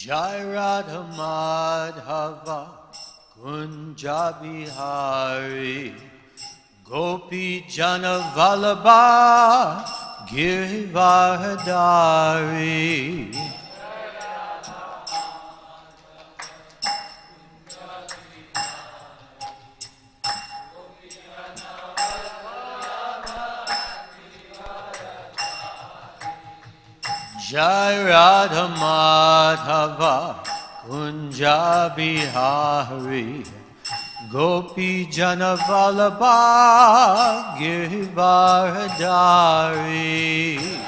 Jai Radha Madhava Kunja Bihari Gopi Jana Vallabha Girivardhari Jai Radha Madhava Kunja Bihari Gopi Jana Vallabha Girivardhari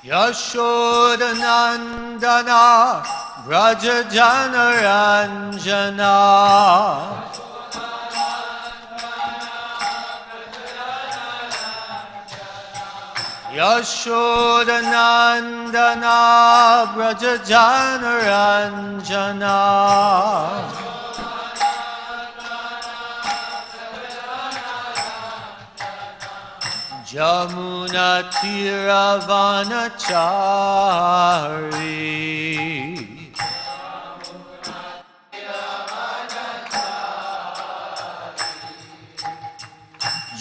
Yashoda Nandana Vraja Jana Ranjana Yashoda Nandana Vraja Jana Ranjana Jamuna Tiravanachari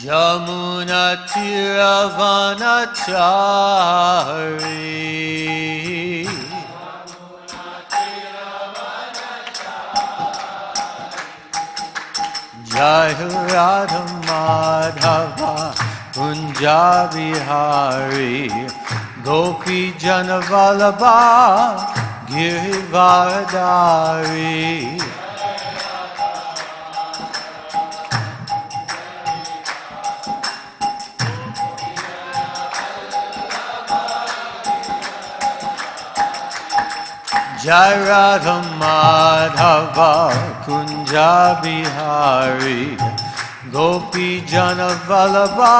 Jamuna Tiravanachari Jai Radha Madhava Kunja Bihari Gopi Jana Vallabha Girivardhari Jai Radha Madhava Kunja Bihari Gopi Jana Vallabha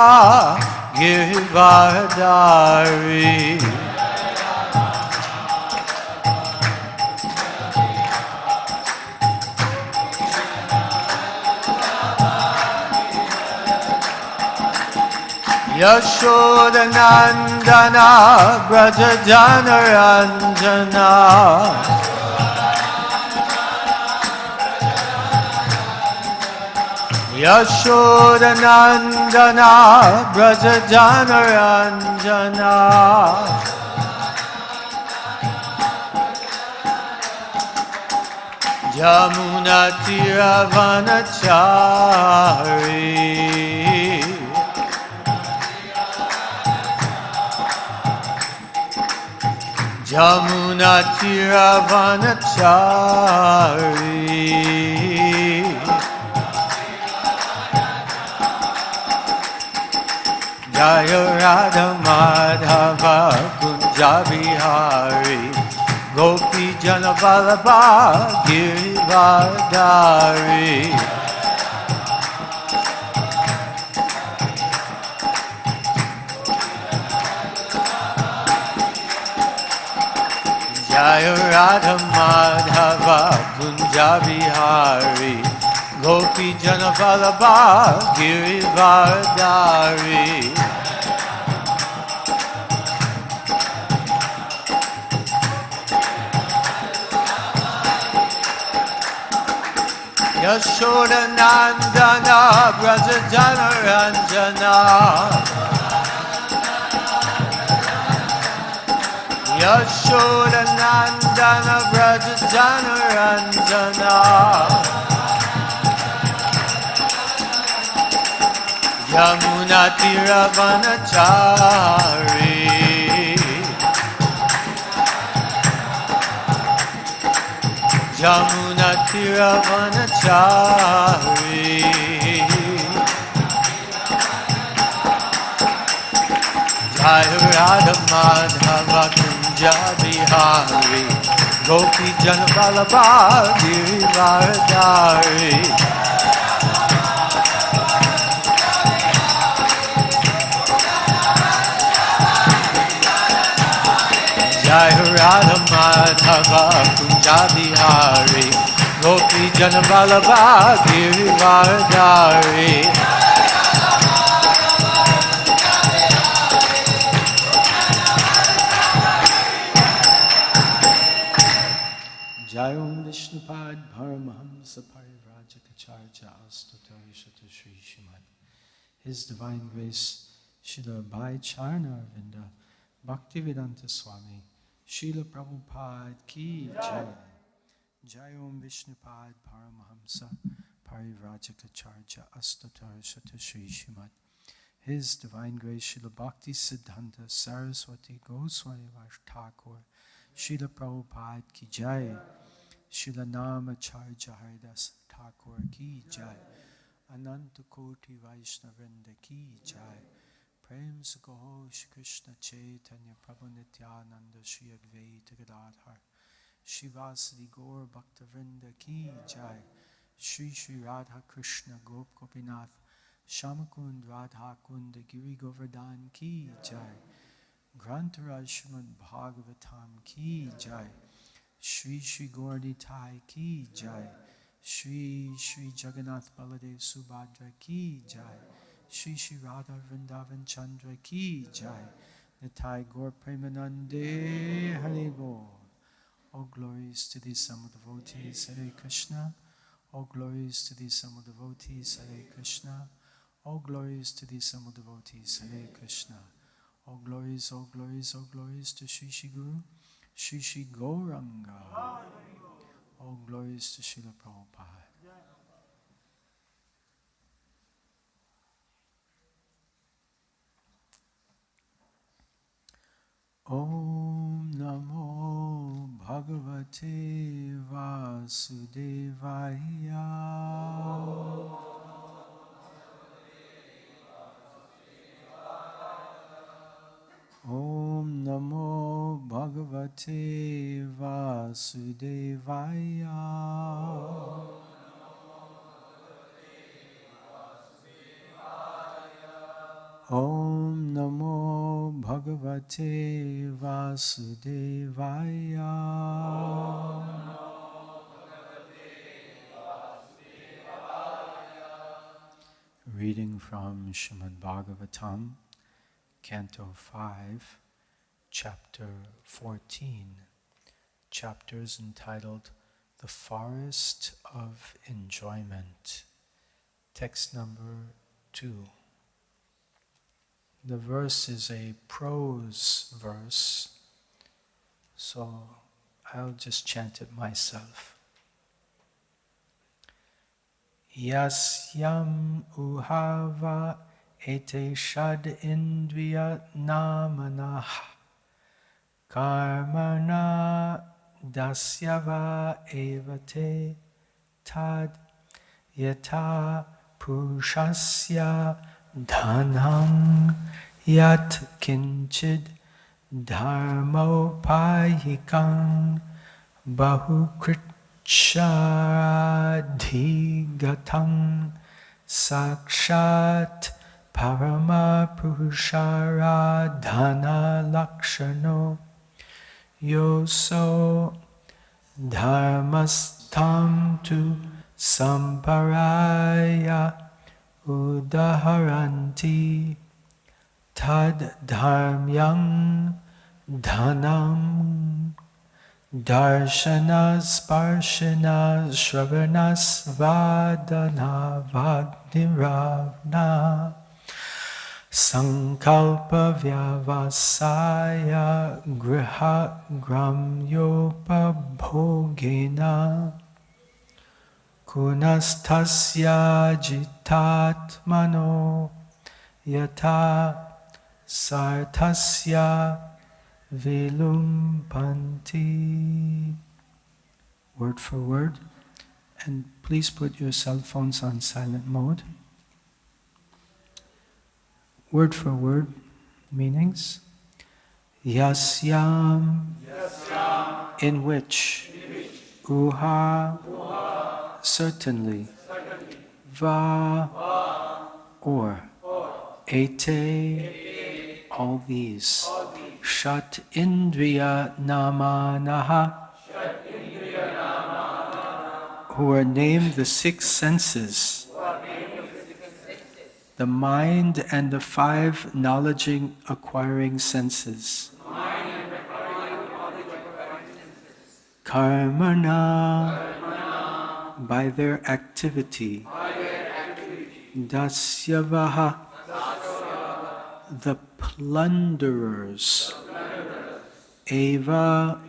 Girivardhari Yashoda Nandana Vraja Jana Ranjana Yashoda Nandana Vraja Jana Ranjana Jamuna Tiravanachari Jamuna Tiravanachari Jaya Radha Madhava Kunja Bihari Gopi Jana Vallabha Girivardhari Jaya Radha Madhava Kunja Bihari Gopi Jana Vallabha Girivardhari Yashoda Nandana Vraja Jana Ranjana Yashoda Nandana Vraja Jana Ranjana Yamuna Tiravanachari Yamuna Tiravanachari Jai Radha Madhava Kunja Bihari Gopi Jana Vallabha Girivardhari Jai Radha Madhava Kunja Bihari Gopi Janvalabha Girivardhari. Jai Om Vishnupad Paramahamsa Parivrajacharya Astatari Shata Shri Shrimad. His Divine Grace Srila Bhai Charna Arvinda Bhaktivedanta Swami Srila Prabhupada Ki Jai. Jai Om Vishnupad Paramahamsa Parivrajacharya Astatari Shata Shri Shrimad. His Divine Grace Srila Bhakti Siddhanta Saraswati Goswami Thakur Srila Prabhupada Ki Jai. Srila Namacharya Haridas Thakur Ki Jai. Ananta Koti Vaishnavrinda Ki Jai. Prem Sukaho Shri Krishna Chaitanya Prabhu Nityananda Shri Advaita Gadadhar Shivasadi Gaur Bhaktavrinda Ki Jai. Shri Shri Radha Krishna Gop Gopinath Shamakund Radha Kunda Giri Govardhan Ki Jai. Grantaraj Srimad Bhagavatam Ki Jai. Shri Shri Gaurdi Tai Ki Jai. Shri Shri Jagannath Baladev Subhadra Ki Jai. Shri Shri Radha Vrindavan Chandra Ki Jai. Nitai Gaur Premanande Hare Bol. All glories to these Sama devotees, Hare Krishna. All glories to these Sama devotees, Hare Krishna. All glories to these Sama devotees, Hare Krishna. All glories, all glories, all glories to Shri Shri Guru, Shri Shri Gauranga. All glories to Srila Prabhupada. Om Namo Bhagavate Vasudevaya. Om Namo Bhagavate Vasudevaya. Om Namo Bhagavate Vasudevaya. Reading from Srimad Bhagavatam, Canto 5, Chapter 14, chapters entitled The Forest of Enjoyment, text number 2. The verse is a prose verse, so I'll just chant it myself. Yasyam uhava ete shad indriya namanah karmana dasyava evate tad yata purushasya dhanam yat kinchid dharmopayikam bahukritcharadhigatam sakshat Parama Purusharadhana Lakshano Yoso Dharmastam tu Samparaya Udaharanti Tad Dharmyam Dhanam Darshana Sparshana Shravanas Vadana Vadniravna Sankalpa Vyavasaya Griha Gramyopa Bhogena Kunastasya Jitatmano Yata Sartasya Vilumpanti. Word for word. And please put your cell phones on silent mode. Word for word meanings. Yasyam, in which, uha, certainly, va, or, ete, all these, shat indriya namanaha, who are named the six senses, the mind and the five knowledge-acquiring senses, karmana, by their activity, dasyavaha, the plunderers, eva,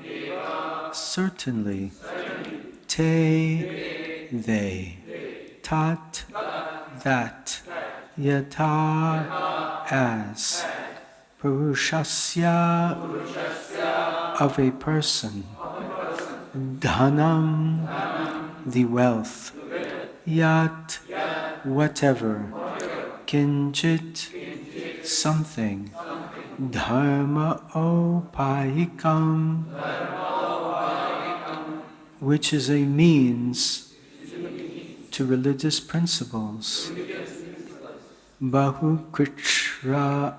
certainly, te, they, tat, that, yata, as, purushasya, of a person, dhanam, the wealth, yat, whatever, kinchit, something, dharma opayikam, which is a means to religious principles. Bahu kritra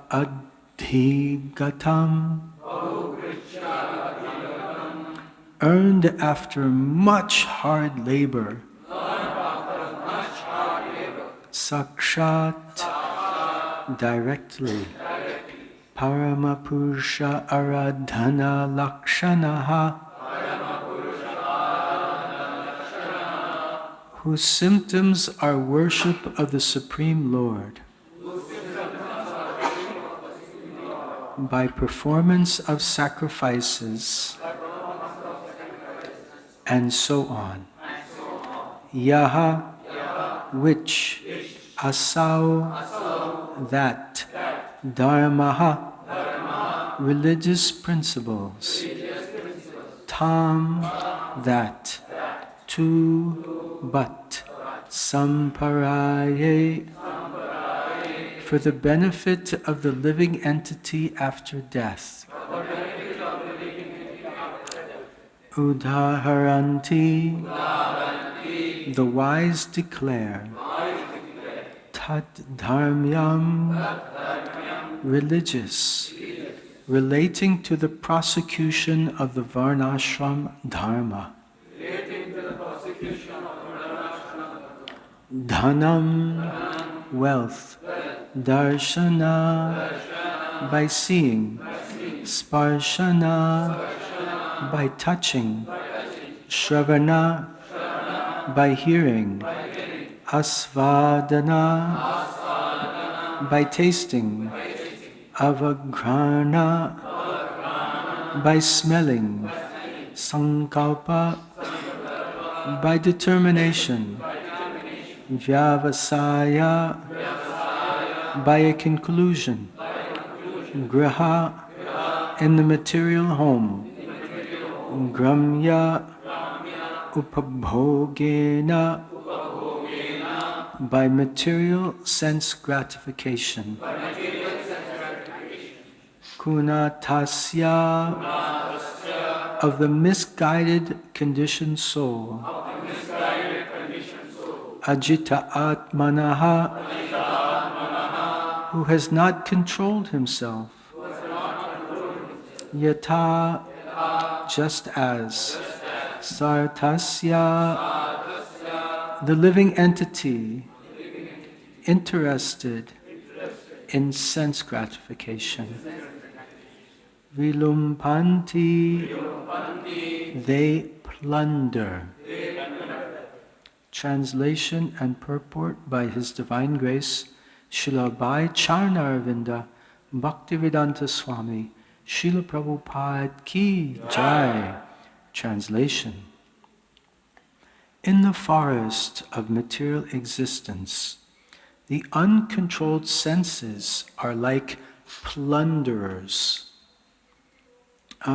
adhigatam, earned after much hard labor. Sakshat, directly. Paramapurusha aradhana lakshanaha, whose symptoms are worship of the Supreme Lord by performance of sacrifices and so on. Yaha, which, asau, that, dharmaha, religious principles, tam, that, to, but, samparaye, for the benefit of the living entity after death. Udaharanti, the wise declare, tat dharmyam, religious, relating to the prosecution of the varnashram dharma. Dhanam, wealth, darshana, by seeing, sparshana, by touching, shravana, by hearing, asvadana, by tasting, avagrana, by smelling, sankalpa, by determination, vyavasaya, by a conclusion, graha, in the material home, gramya, upabhogena, by material sense gratification, kunatasya, of the misguided conditioned soul, ajita atmanaha, who has not controlled himself, yata, just as, sartasya, the living entity interested in sense gratification, vilumpanti, they plunder. Translation and purport by His Divine Grace, Srila Bhai Charnaravinda Bhaktivedanta Swami, Srila Prabhupada Ki Jai. Translation. In the forest of material existence, the uncontrolled senses are like plunderers.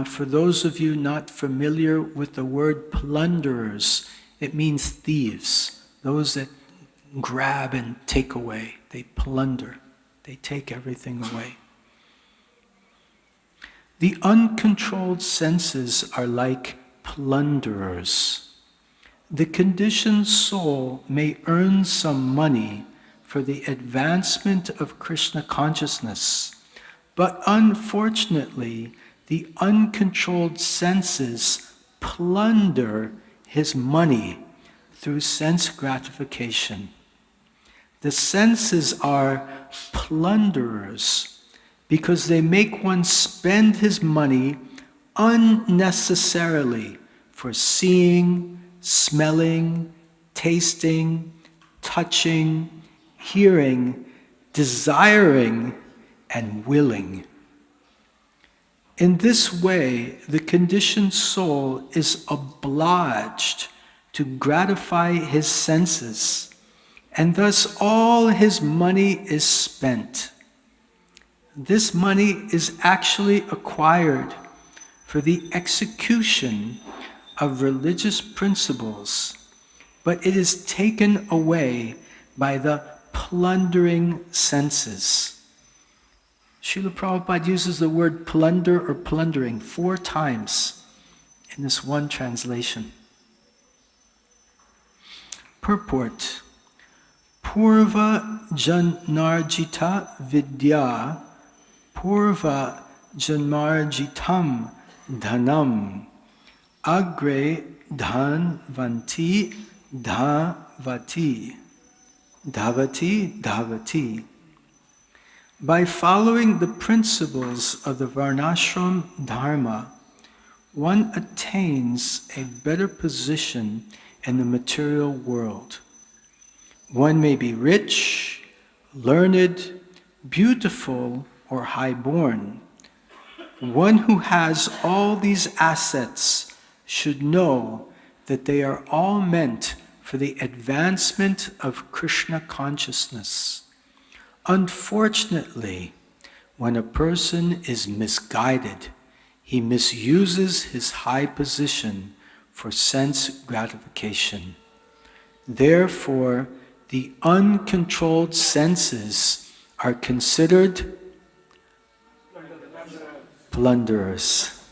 For those of you not familiar with the word plunderers, it means thieves, those that grab and take away. They plunder, they take everything away. The uncontrolled senses are like plunderers. The conditioned soul may earn some money for the advancement of Krishna consciousness, but unfortunately, the uncontrolled senses plunder his money through sense gratification. The senses are plunderers because they make one spend his money unnecessarily for seeing, smelling, tasting, touching, hearing, desiring, and willing. In this way, the conditioned soul is obliged to gratify his senses, and thus all his money is spent. This money is actually acquired for the execution of religious principles, but it is taken away by the plundering senses. Srila Prabhupada uses the word plunder or plundering 4 times in this one translation. Purport: Purva janarjita vidya, purva janmarjitam dhanam, agre dhanvanti dhavati, dhavati. By following the principles of the Varnashram Dharma, one attains a better position in the material world. One may be rich, learned, beautiful, or high-born. One who has all these assets should know that they are all meant for the advancement of Krishna consciousness. Unfortunately, when a person is misguided, he misuses his high position for sense gratification. Therefore, the uncontrolled senses are considered plunderers.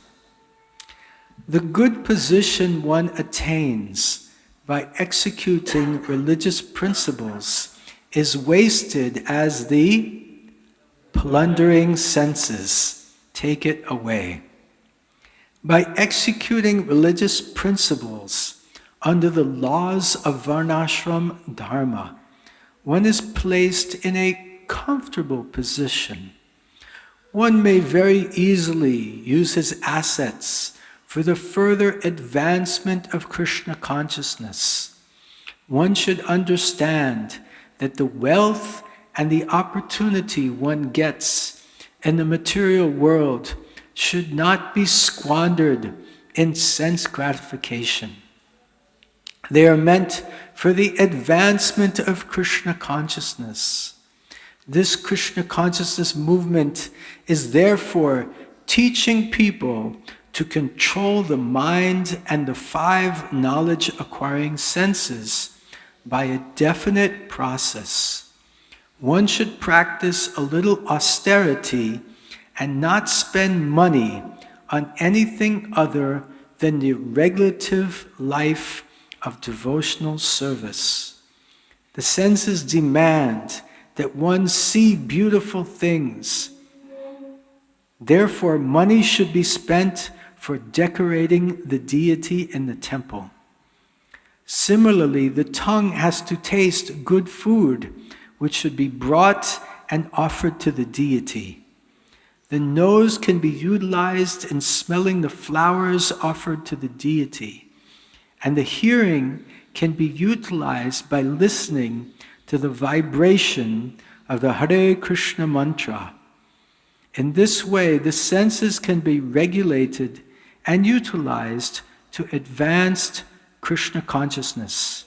The good position one attains by executing religious principles is wasted as the plundering senses take it away. By executing religious principles under the laws of Varnashram Dharma, one is placed in a comfortable position. One may very easily use his assets for the further advancement of Krishna consciousness. One should understand that the wealth and the opportunity one gets in the material world should not be squandered in sense gratification. They are meant for the advancement of Krishna consciousness. This Krishna consciousness movement is therefore teaching people to control the mind and the 5 knowledge-acquiring senses by a definite process. One should practice a little austerity and not spend money on anything other than the regulative life of devotional service. The senses demand that one see beautiful things. Therefore, money should be spent for decorating the deity in the temple. Similarly, the tongue has to taste good food, which should be brought and offered to the deity. The nose can be utilized in smelling the flowers offered to the deity. And the hearing can be utilized by listening to the vibration of the Hare Krishna mantra. In this way, the senses can be regulated and utilized to advance Krishna consciousness.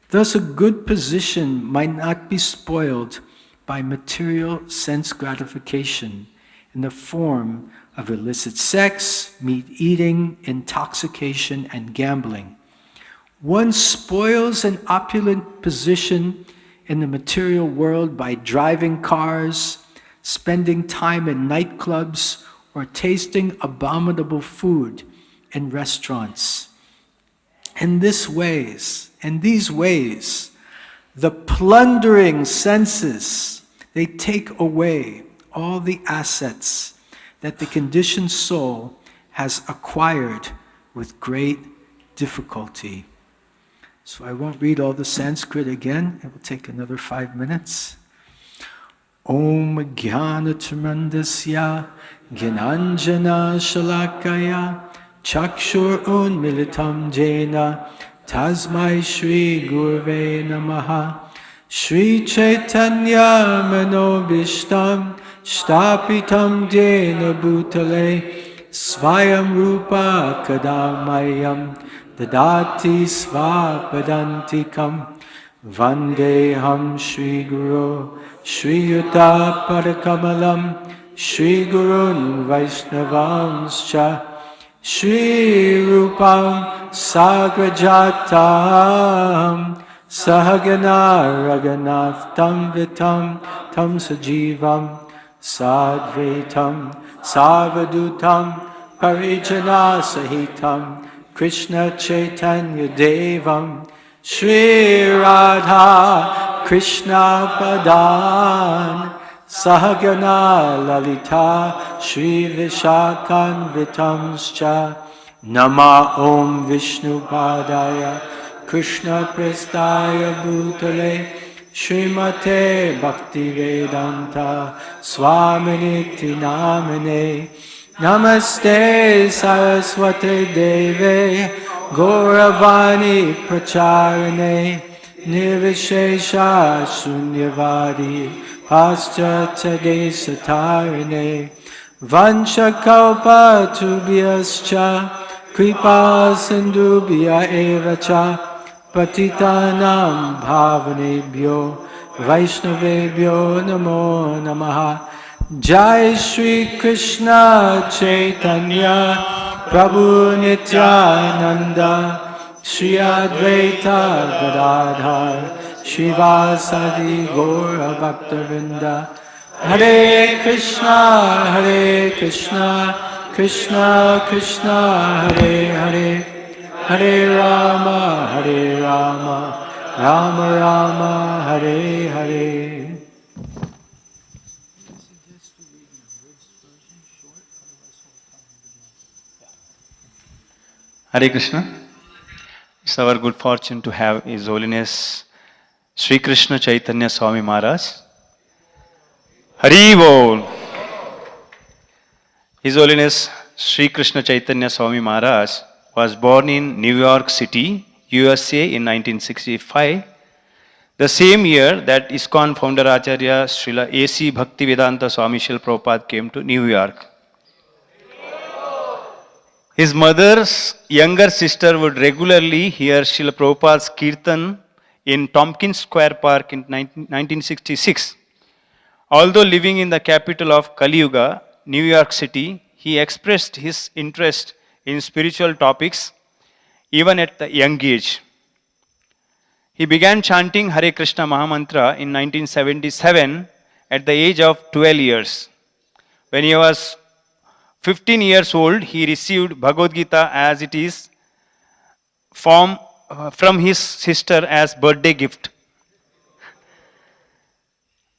Thus, a good position might not be spoiled by material sense gratification in the form of illicit sex, meat eating, intoxication, and gambling. One spoils an opulent position in the material world by driving cars, spending time in nightclubs, or tasting abominable food in restaurants. In these ways, the plundering senses, they take away all the assets that the conditioned soul has acquired with great difficulty. So I won't read all the Sanskrit again. It will take another 5 minutes. Om Jnana Tremendasya Gyananjana Shalakaya Chakshur Unmilitam Jena Tasmai Shri Gurve Namaha Shri Chaitanya Manobishtam Shtapitam Jena Bhutale Svayam Rupa Kadamayam Dadati Svapadantikam Vandeham Shri Guru Shri Yuta Padakamalam Shri Gurun Vaishnavanscha Shri Rupam Sagrajatam Sahagana Raghunatha Vitam Tam Sajivam Sadvaitam Sarvadutam Parijana Sahitam Krishna Chaitanya Devam Shri Radha Krishna Padan Sahagana Lalita Shri Vishakhanvitamscha Nama Om Vishnu Padaya Krishna Prestaya Bhutale Srimate Bhaktivedanta Swaminiti Namine Namaste Saraswate Deve Gauravani Pracharane Nirvishesha Shunyavadi Paschatya Desatarane Vanchakalpa Tubhyascha Kripa Sindhubhya Evacha Patitanam Bhavanebhyo Vaishnavebhyo Namo Namaha Jai Shri Krishna Chaitanya Prabhu Nityananda Shri Advaita Gadadhar Shivasadi Gaura Bhaktavinda Hare Krishna Krishna Krishna Hare Hare Hare Rama Rama Rama Hare Hare. Hare Krishna. It's our good fortune to have His Holiness Sri Krishna Chaitanya Swami Maharaj. Hari Bol. His Holiness Sri Krishna Chaitanya Swami Maharaj was born in New York City, USA in 1965, the same year that ISKCON founder Acharya Srila A.C. Bhaktivedanta Swami Srila Prabhupada came to New York. His mother's younger sister would regularly hear Srila Prabhupada's Kirtan in Tompkins Square Park in 1966. Although living in the capital of Kali Yuga, New York City, he expressed his interest in spiritual topics even at the young age. He began chanting Hare Krishna Mahamantra in 1977 at the age of 12 years. When he was 15 years old, he received Bhagavad Gita as it is from his sister as birthday gift.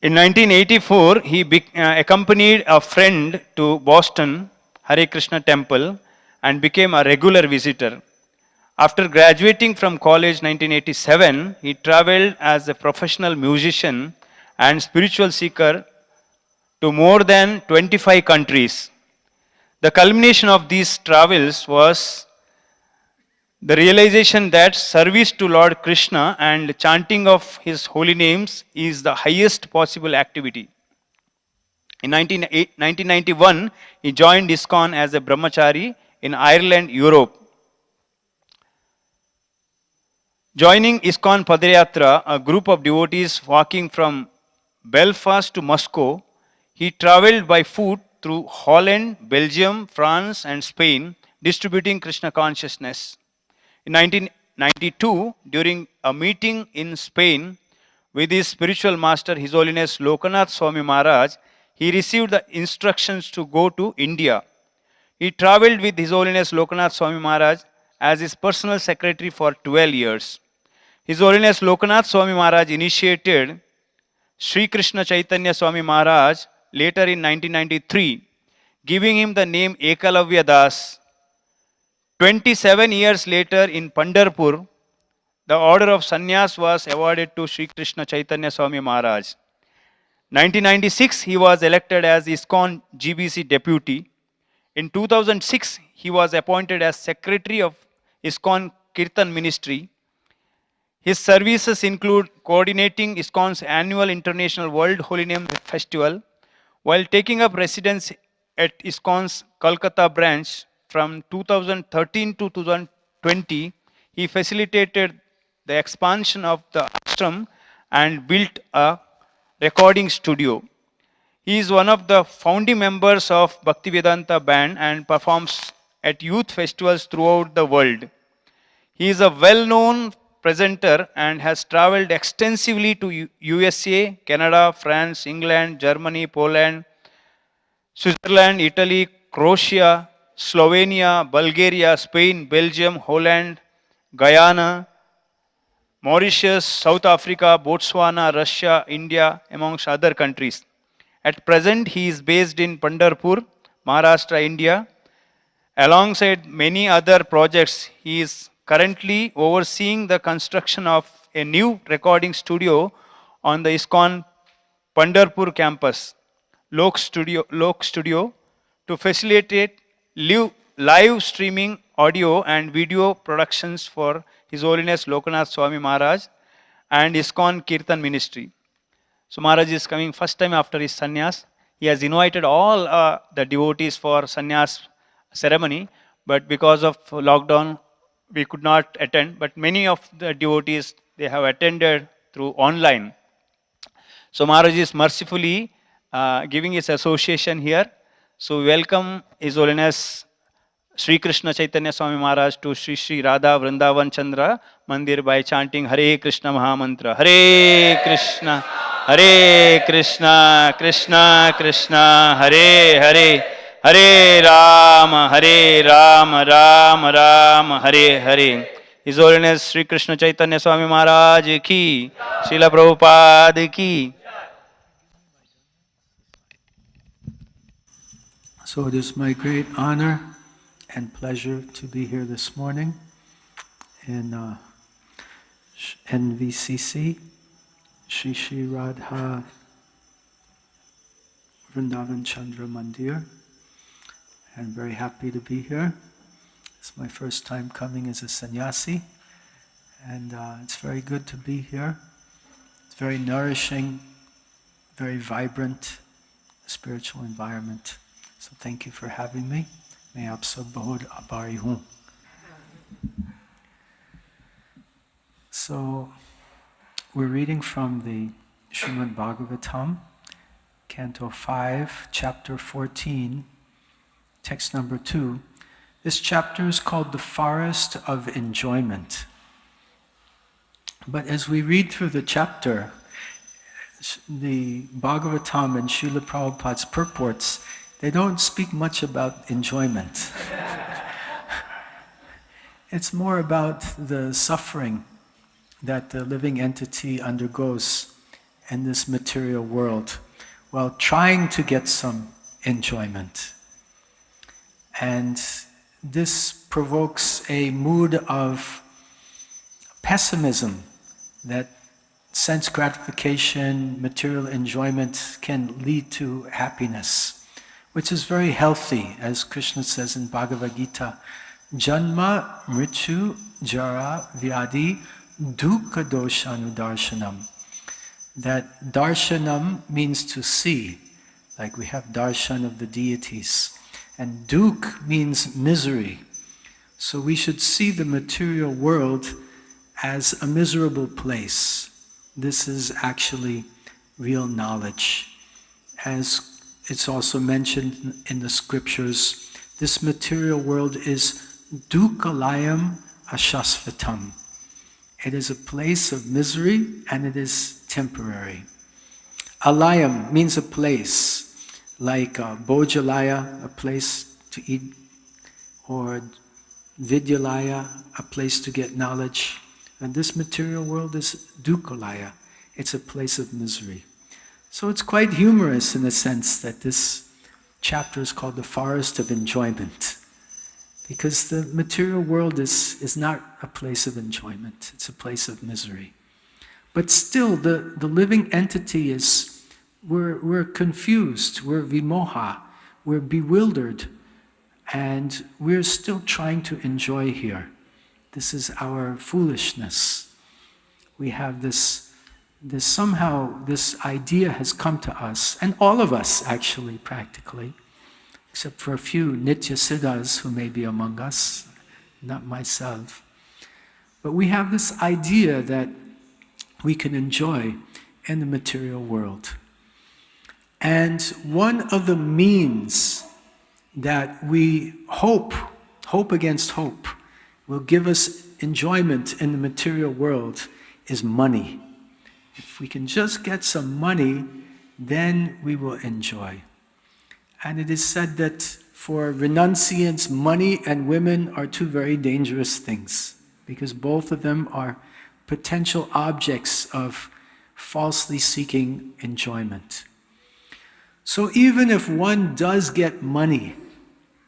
In 1984, he accompanied a friend to Boston Hare Krishna temple and became a regular visitor. After graduating from college 1987, he traveled as a professional musician and spiritual seeker to more than 25 countries. The culmination of these travels was the realization that service to Lord Krishna and chanting of his holy names is the highest possible activity. In 1991, he joined ISKCON as a brahmachari in Ireland, Europe. Joining ISKCON Padayatra, a group of devotees walking from Belfast to Moscow, he traveled by foot through Holland, Belgium, France, and Spain, distributing Krishna consciousness. In 1992, during a meeting in Spain with his spiritual master, His Holiness Lokanath Swami Maharaj, he received the instructions to go to India. He traveled with His Holiness Lokanath Swami Maharaj as his personal secretary for 12 years. His Holiness Lokanath Swami Maharaj initiated Sri Krishna Chaitanya Swami Maharaj later in 1993, giving him the name Ekalavya Das. 27 years later in Pandharpur, the order of sannyas was awarded to Sri Krishna Chaitanya Swami Maharaj. 1996, he was elected as ISKCON GBC deputy. In 2006, he was appointed as secretary of ISKCON Kirtan ministry. His services include coordinating ISKCON's annual International World Holy Name Festival, while taking up residence at ISKCON's Kolkata branch from 2013 to 2020. He facilitated the expansion of the ashram and built a recording studio. He is one of the founding members of Bhaktivedanta band and performs at youth festivals throughout the world. He is a well-known presenter and has traveled extensively to USA, Canada, France, England, Germany, Poland, Switzerland, Italy, Croatia, Slovenia, Bulgaria, Spain, Belgium, Holland, Guyana, Mauritius, South Africa, Botswana, Russia, India, amongst other countries. At present, he is based in Pandharpur, Maharashtra, India. Alongside many other projects, he is currently overseeing the construction of a new recording studio on the ISKCON Pandharpur campus, Lok Studio, to facilitate live streaming audio and video productions for His Holiness Lokanath Swami Maharaj and ISKCON Kirtan Ministry. So Maharaj is coming first time after his sannyas. He has invited all the devotees for sannyas ceremony, but because of lockdown, we could not attend. But many of the devotees, they have attended through online. So Maharaj is mercifully giving his association here. So we welcome His Holiness Sri Krishna Chaitanya Swami Maharaj to Sri Sri Radha Vrindavan Chandra Mandir by chanting Hare Krishna Mahamantra. Hare Krishna, Krishna Krishna, Hare Hare, Hare Rama, Rama Rama, Hare Hare. His Holiness Sri Krishna Chaitanya Swami Maharaj ki, Srila Prabhupada ki. So it is my great honor and pleasure to be here this morning in NVCC, Sri Sri Radha Vrindavan Chandra Mandir. I'm very happy to be here. It's my first time coming as a sannyasi, and it's very good to be here. It's very nourishing, very vibrant spiritual environment. So thank you for having me. May aap sab bahut abhari hoon. So we're reading from the Srimad Bhagavatam, Canto 5, Chapter 14, text number 2. This chapter is called The Forest of Enjoyment. But as we read through the chapter, the Bhagavatam and Srila Prabhupada's purports, they don't speak much about enjoyment. It's more about the suffering that the living entity undergoes in this material world while trying to get some enjoyment. And this provokes a mood of pessimism that sense gratification, material enjoyment can lead to happiness, which is very healthy, as Krishna says in Bhagavad Gita, Janma, Mritu, Jara, Vyadi, Dukkha Doshanudarshanam. That darshanam means to see, like we have darshan of the deities. And duk means misery. So we should see the material world as a miserable place. This is actually real knowledge. As it's also mentioned in the scriptures, this material world is dukkalayam ashasvatam. It is a place of misery and it is temporary. Alayam means a place, like Bhojalaya, a place to eat, or Vidyalaya, a place to get knowledge. And this material world is Dukkalaya. It's a place of misery. So it's quite humorous in the sense that this chapter is called The Forest of Enjoyment. Because the material world is not a place of enjoyment, it's a place of misery. But still, the living entity is, we're confused, we're vimoha, we're bewildered, and we're still trying to enjoy here. This is our foolishness. We have somehow this idea has come to us, and all of us actually, practically, except for a few Nitya Siddhas who may be among us, not myself. But we have this idea that we can enjoy in the material world. And one of the means that we hope against hope, will give us enjoyment in the material world is money. If we can just get some money, then we will enjoy. And it is said that for renunciants, money and women are two very dangerous things, because both of them are potential objects of falsely seeking enjoyment. So even if one does get money,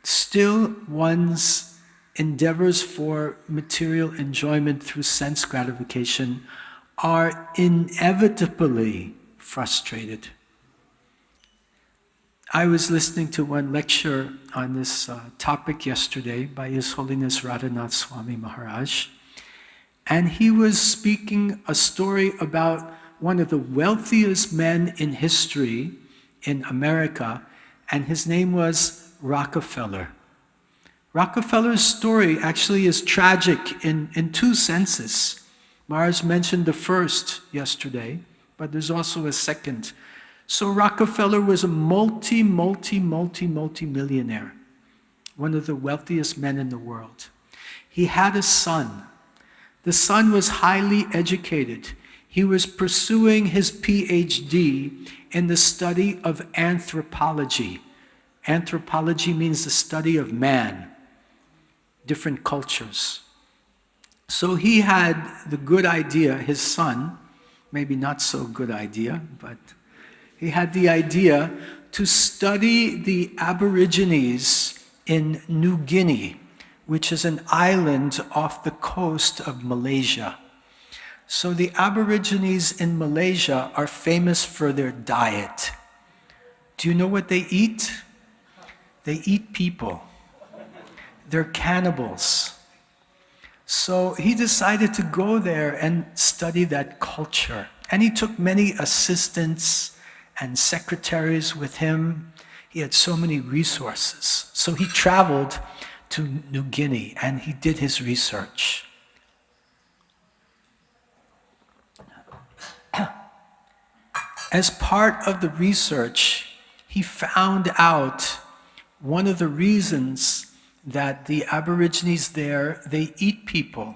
still one's endeavors for material enjoyment through sense gratification are inevitably frustrated. I was listening to one lecture on this topic yesterday by His Holiness Radhanath Swami Maharaj, and he was speaking a story about one of the wealthiest men in history in America, and his name was Rockefeller. Rockefeller's story actually is tragic in two senses. Maharaj mentioned the first yesterday, but there's also a second. So Rockefeller was a multi-millionaire, one of the wealthiest men in the world. He had a son. The son was highly educated. He was pursuing his PhD in the study of anthropology. Anthropology means the study of man, different cultures. So he had the good idea, his son, maybe not so good idea, but he had the idea to study the Aborigines in New Guinea, which is an island off the coast of Malaysia. So the Aborigines in Malaysia are famous for their diet. Do you know what they eat? They eat people. They're cannibals. So he decided to go there and study that culture. And he took many assistants and secretaries with him. He had so many resources. So he traveled to New Guinea and he did his research. As part of the research, he found out one of the reasons that the Aborigines there, they eat people.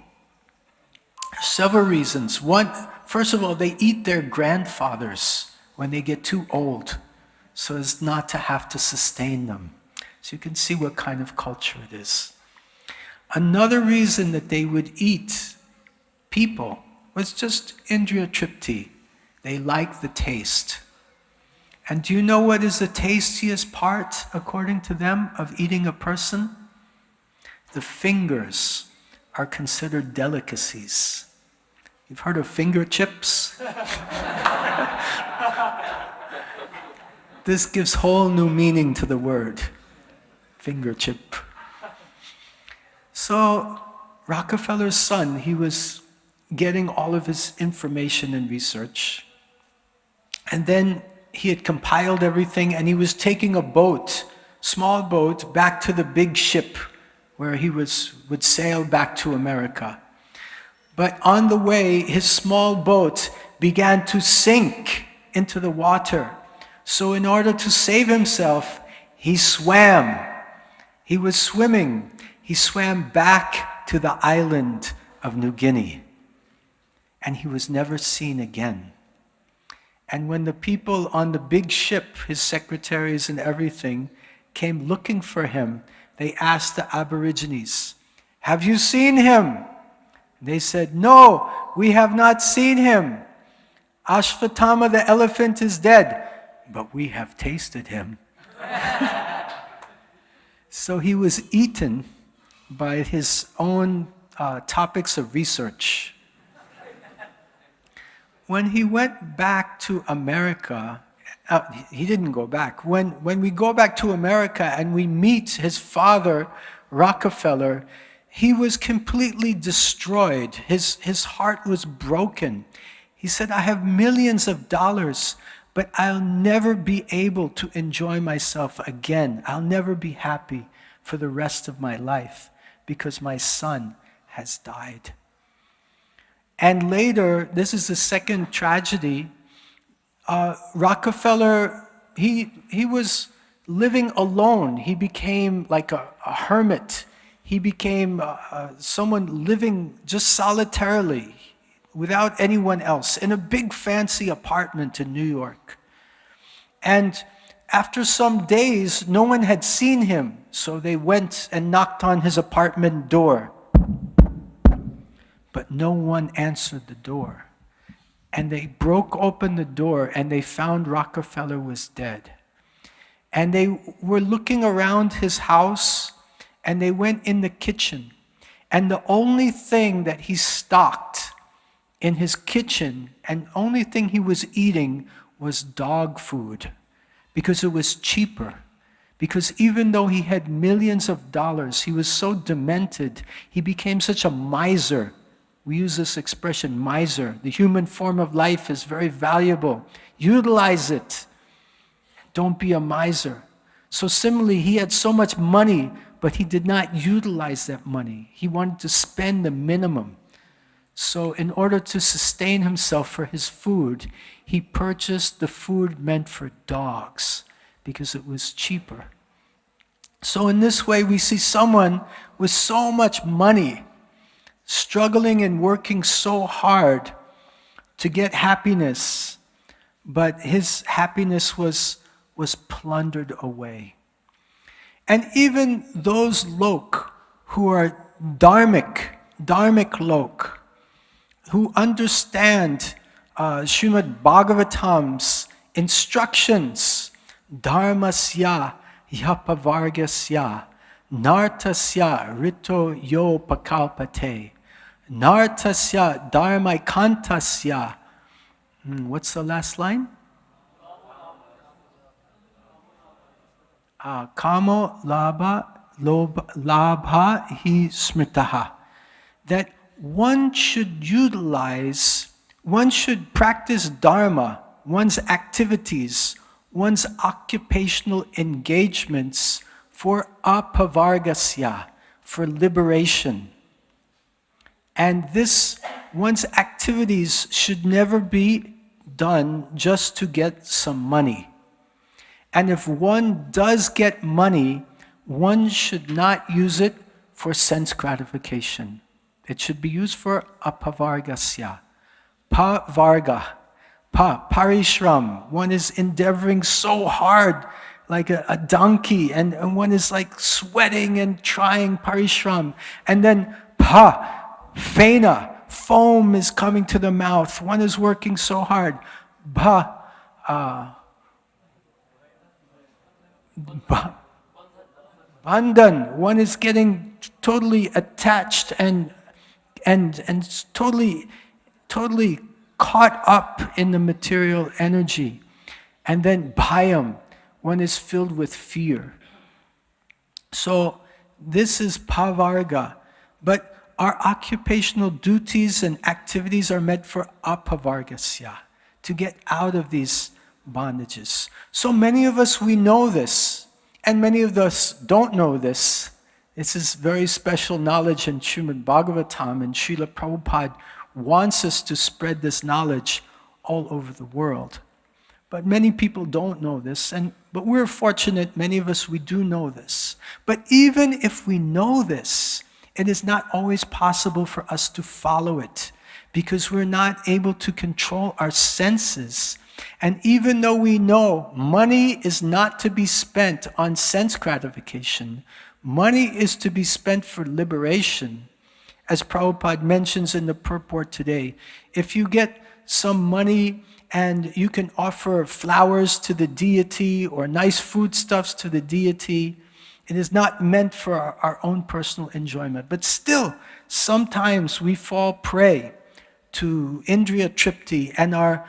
Several reasons. One, first of all, they eat their grandfathers when they get too old, so as not to have to sustain them. So you can see what kind of culture it is. Another reason that they would eat people was just Indriya Tripti. They like the taste. And do you know what is the tastiest part, according to them, of eating a person? The fingers are considered delicacies. You've heard of finger chips? This gives whole new meaning to the word, finger chip. So Rockefeller's son, he was getting all of his information and research. And then he had compiled everything and he was taking a boat, small boat, back to the big ship where he would sail back to America. But on the way, his small boat began to sink into the water. So in order to save himself, he swam. He was swimming. He swam back to the island of New Guinea. And he was never seen again. And when the people on the big ship, his secretaries and everything, came looking for him, they asked the Aborigines, "Have you seen him?" They said, "No, we have not seen him. Ashvatthama the elephant is dead, but we have tasted him." So he was eaten by his own topics of research. When he went back to America, he didn't go back. When we go back to America and we meet his father, Rockefeller, he was completely destroyed. His heart was broken. He said, I have millions of dollars, but I'll never be able to enjoy myself again. I'll never be happy for the rest of my life because my son has died. And later, this is the second tragedy, Rockefeller, he was living alone. He became like a hermit. He became someone living just solitarily, without anyone else, in a big fancy apartment in New York. And after some days, no one had seen him, so they went and knocked on his apartment door. But no one answered the door. And they broke open the door and they found Rockefeller was dead. And they were looking around his house and they went in the kitchen. And the only thing that he stocked in his kitchen and only thing he was eating was dog food, because it was cheaper. Because even though he had millions of dollars, he was so demented, he became such a miser. We use this expression, miser. The human form of life is very valuable. Utilize it. Don't be a miser. So similarly, he had so much money, but he did not utilize that money. He wanted to spend the minimum. So in order to sustain himself for his food, he purchased the food meant for dogs because it was cheaper. So in this way, we see someone with so much money struggling and working so hard to get happiness, but his happiness was plundered away. And even those lok who are dharmic lok, who understand Srimad Bhagavatam's instructions, dharmasya yapavargasya nartasya rito yo pakalpate nartasya dharmaikantasya. What's the last line? Kamo labha hi smritaha. That one should practice dharma, one's activities, one's occupational engagements for apavargasya, for liberation. And one's activities should never be done just to get some money. And if one does get money, one should not use it for sense gratification. It should be used for apavargasya. Parishram. One is endeavoring so hard, like a donkey, and one is like sweating and trying, parishram. And then fena, foam is coming to the mouth. One is working so hard. Bandhan, one is getting totally attached and totally caught up in the material energy. And then bhayam, one is filled with fear. So this is pavarga. But our occupational duties and activities are meant for apavargasya, to get out of these bondages. So many of us, we know this, and many of us don't know this. This is very special knowledge in Srimad Bhagavatam, and Srila Prabhupada wants us to spread this knowledge all over the world. But many people don't know this, but we're fortunate, many of us, we do know this. But even if we know this, it is not always possible for us to follow it, because we're not able to control our senses. And even though we know money is not to be spent on sense gratification, money is to be spent for liberation. As Prabhupada mentions in the purport today, if you get some money and you can offer flowers to the deity or nice foodstuffs to the deity, It is not meant for our own personal enjoyment. But still, sometimes we fall prey to Indriya Tripti, and our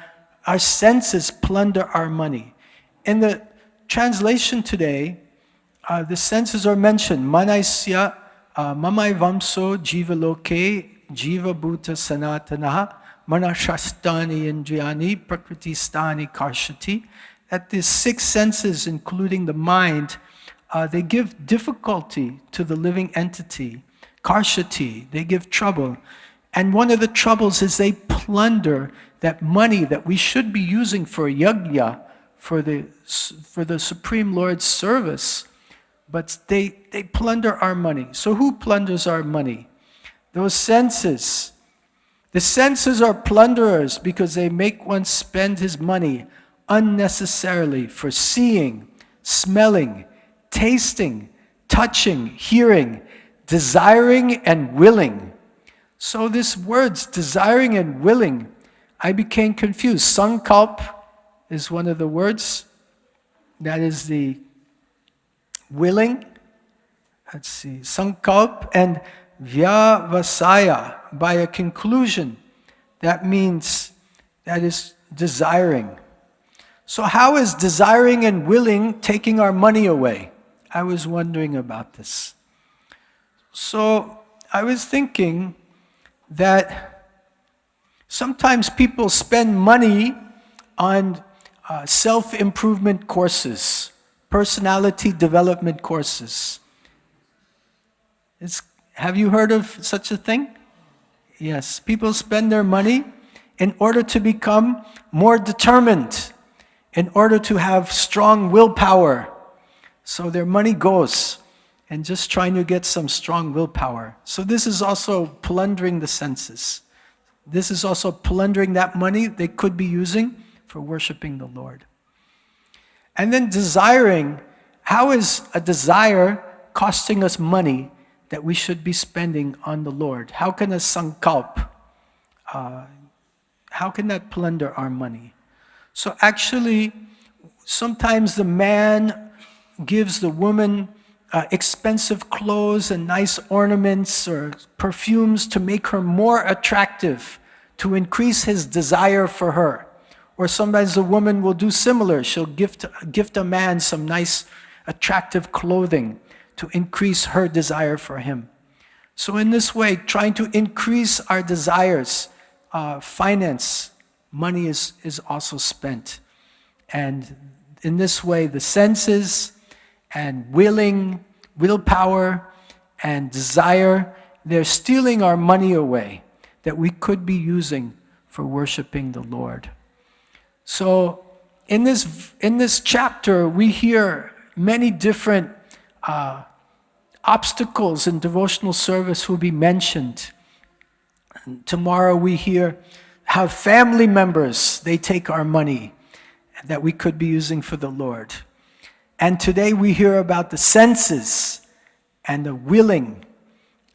senses plunder our money. In the translation today, the senses are mentioned. Manaisya mamai vamso jiva loke jiva bhuta sanatanaha manashastani indriyani prakriti stani karshati. That the 6 senses, including the mind, they give difficulty to the living entity. Karshati, they give trouble. And one of the troubles is they plunder that money that we should be using for yajna, for the Supreme Lord's service. But they plunder our money. So who plunders our money? Those senses. The senses are plunderers because they make one spend his money unnecessarily for seeing, smelling, tasting, touching, hearing, desiring, and willing. So this words, desiring and willing, I became confused. Sankalp is one of the words. That is the willing. Let's see. Sankalp and vyavasaya, by a conclusion. That means, that is desiring. So how is desiring and willing taking our money away? I was wondering about this. So I was thinking that sometimes people spend money on self-improvement courses, personality development courses. Have you heard of such a thing? Yes, people spend their money in order to become more determined, in order to have strong willpower. So their money goes and just trying to get some strong willpower. So this is also plundering the senses. This is also plundering that money they could be using for worshiping the Lord. And then desiring, how is a desire costing us money that we should be spending on the Lord? How can a sankalp, how can that plunder our money? So actually, sometimes the man gives the woman expensive clothes and nice ornaments or perfumes to make her more attractive, to increase his desire for her. Or sometimes the woman will do similar. She'll gift a man some nice, attractive clothing to increase her desire for him. So in this way, trying to increase our desires, finance, money is also spent. And in this way, the senses and willpower and desire, they're stealing our money away that we could be using for worshiping the Lord. So in this chapter, we hear many different obstacles in devotional service will be mentioned. And tomorrow we hear how family members, they take our money that we could be using for the Lord. And today we hear about the senses and the willing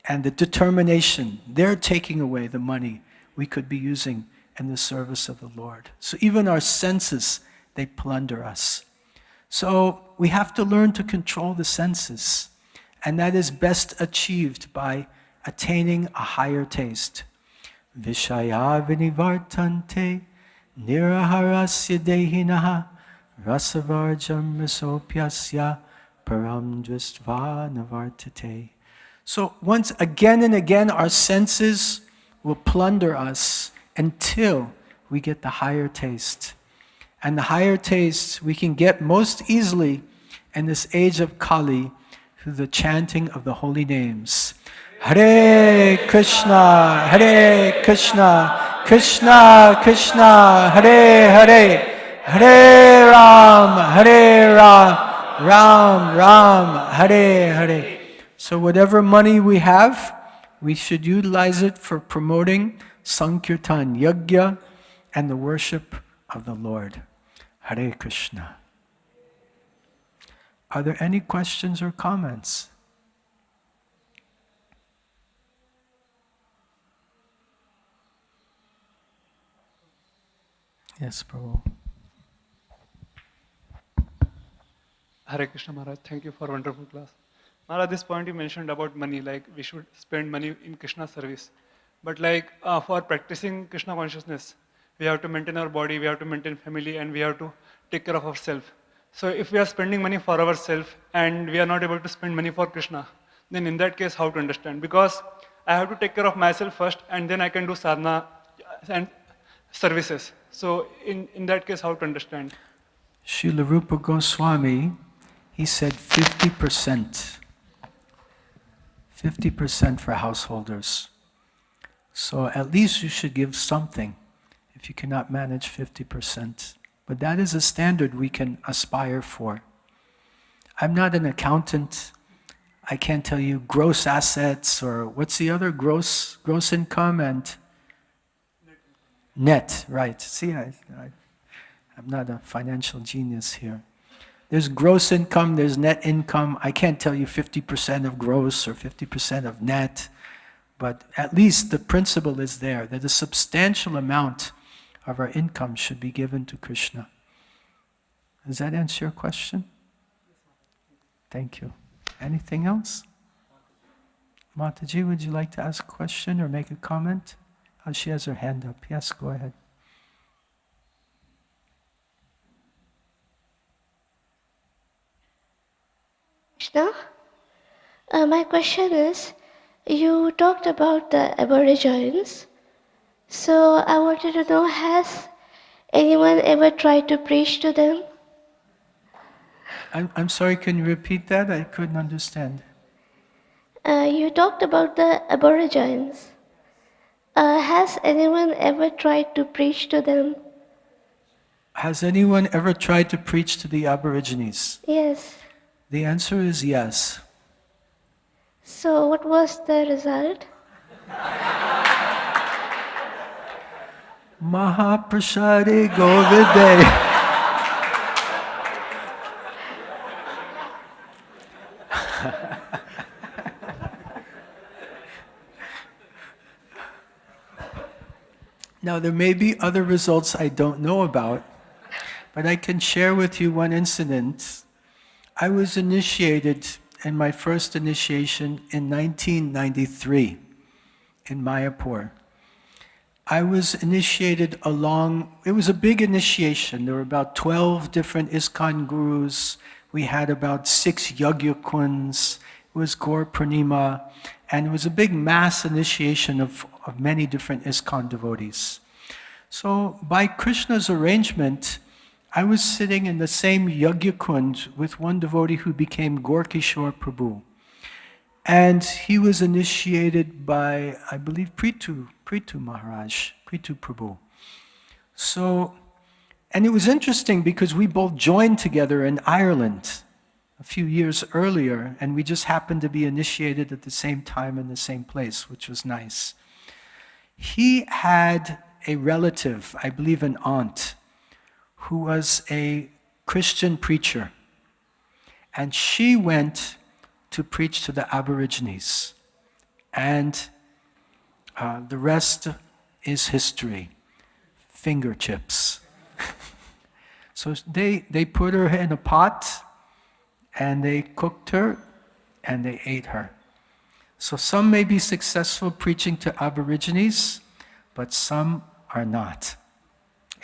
and the determination. They're taking away the money we could be using in the service of the Lord. So even our senses, they plunder us. So we have to learn to control the senses. And that is best achieved by attaining a higher taste. Vishaya vinivartante niraharasya dehinaha rasavarjam rasopyasya param dvistva navartate. So once again and again, our senses will plunder us until we get the higher taste. And the higher taste we can get most easily in this age of Kali through the chanting of the holy names. Hare Krishna, Krishna Krishna, Hare Hare, Hare Ram, Ram Ram, Hare Hare. So whatever money we have, we should utilize it for promoting Sankirtan Yajna and the worship of the Lord. Hare Krishna. Are there any questions or comments? Yes, Prabhu. Hare Krishna Maharaj, thank you for wonderful class. Maharaj, this point you mentioned about money, like we should spend money in Krishna service. But for practicing Krishna consciousness, we have to maintain our body, we have to maintain family, and we have to take care of ourselves. So if we are spending money for ourselves and we are not able to spend money for Krishna, then in that case, how to understand? Because I have to take care of myself first, and then I can do sadhana and services. So in that case, how to understand? Srila Rupa Goswami, he said 50%. 50% for householders. So at least you should give something if you cannot manage 50%. But that is a standard we can aspire for. I'm not an accountant. I can't tell you gross assets or what's the other gross income and net, right. See, I'm not a financial genius here. There's gross income, there's net income. I can't tell you 50% of gross or 50% of net, but at least the principle is there, that a substantial amount of our income should be given to Krishna. Does that answer your question? Thank you. Anything else? Mataji, would you like to ask a question or make a comment? Oh, she has her hand up. Yes, go ahead. Krishna, my question is, you talked about the Aborigines. So I wanted to know, has anyone ever tried to preach to them? I'm sorry, can you repeat that? I couldn't understand. You talked about the Aborigines. Has anyone ever tried to preach to them? Has anyone ever tried to preach to the Aborigines? Yes. The answer is yes. So what was the result? Mahaprasade Govide. Now, there may be other results I don't know about, but I can share with you one incident. I was initiated in my first initiation in 1993 in Mayapur. I was initiated it was a big initiation. There were about 12 different ISKCON gurus. We had about 6 Yajnakuns. It was Gaur Purnima. And it was a big mass initiation of many different ISKCON devotees. So by Krishna's arrangement, I was sitting in the same Yajnakund with one devotee who became Gorkishore Prabhu. And he was initiated by, I believe, Prithu Maharaj, Prithu Prabhu. So, and it was interesting because we both joined together in Ireland a few years earlier, and we just happened to be initiated at the same time in the same place, which was nice. He had a relative, I believe an aunt, who was a Christian preacher, and she went to preach to the Aborigines. And the rest is history, fingertips. So they put her in a pot, and they cooked her, and they ate her. So some may be successful preaching to Aborigines, but some are not.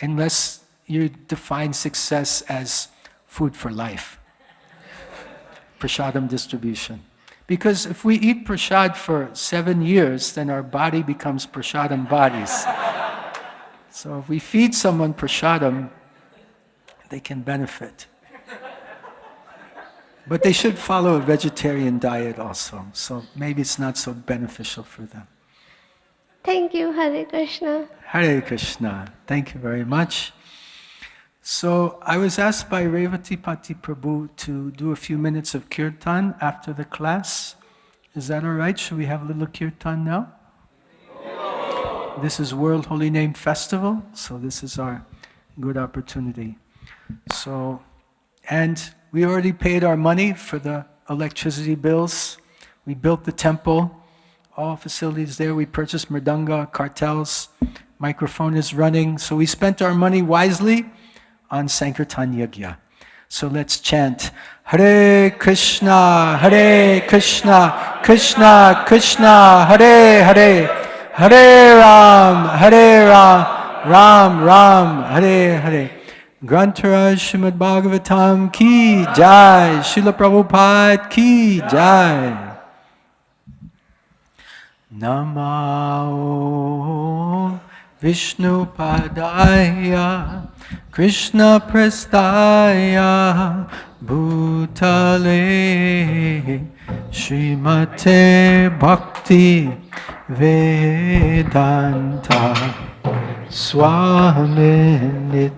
Unless you define success as food for life. Prasadam distribution. Because if we eat prasad for 7 years, then our body becomes prasadam bodies. So if we feed someone prasadam, they can benefit. But they should follow a vegetarian diet also, so maybe it's not so beneficial for them. Thank you, Hare Krishna. Hare Krishna. Thank you very much. So I was asked by Revatipati Prabhu to do a few minutes of Kirtan after the class. Is that all right? Should we have a little Kirtan now? This is World Holy Name Festival, so this is our good opportunity. So, and we already paid our money for the electricity bills. We built the temple, all facilities there. We purchased mridanga, cartels, microphone is running. So we spent our money wisely on Sankirtan Yajna. So let's chant Hare Krishna, Krishna Krishna, Hare Hare, Hare Ram, Ram Ram, Hare Hare. Grantaraj Srimad Bhagavatam ki jai, Srila Prabhupada ki jai. Namo Vishnu Padaya Krishna Prestaya Bhutale Srimate Bhakti Vedanta Swami